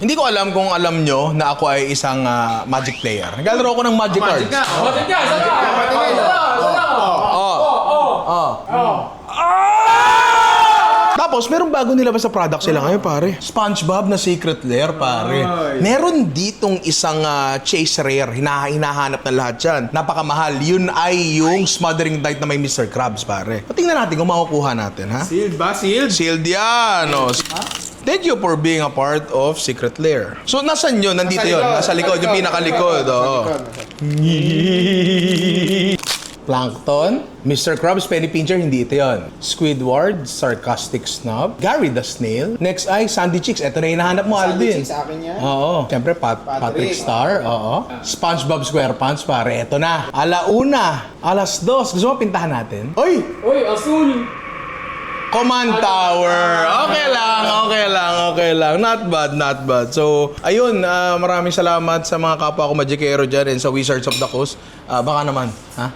Hindi ko alam kung alam nyo na ako ay isang Magic player. Naglalaro ako ng Magic cards. Magic ka! Tapos, meron bago nilabas sa product sila ngayon, pare. SpongeBob na Secret Lair, pare. Meron ditong isang chase rare. Hinahanap na lahat yan. Napakamahal. Yun ay yung Smothering Night na may Mr. Krabs, pare. Patingnan natin kung makukuha natin, ha? Sealed ba? Sealed? Sealed yan, no? Thank you for being a part of Secret Lair. So, nasan yun? Nandito yun. Nasa likod. Yung pinakalikod. Oo. Plankton, Mr. Krabs, Penny Pincher, hindi ito yun. Squidward, Sarcastic Snob, Gary the Snail. Next ay Sandy Chicks. Ito na hinahanap mo, Alvin. Sa akin yan. Oo. Siyempre, Patrick Star. Oo. SpongeBob SquarePants, pare. Ito na. Alauna, alas 2. Gusto mo pintahan natin? Oy! Uy, asul! Command Tower. Okay lang. Not bad. So, ayun, maraming salamat sa mga kapwa ko Magicero dyan and sa Wizards of the Coast. Baka naman, ha?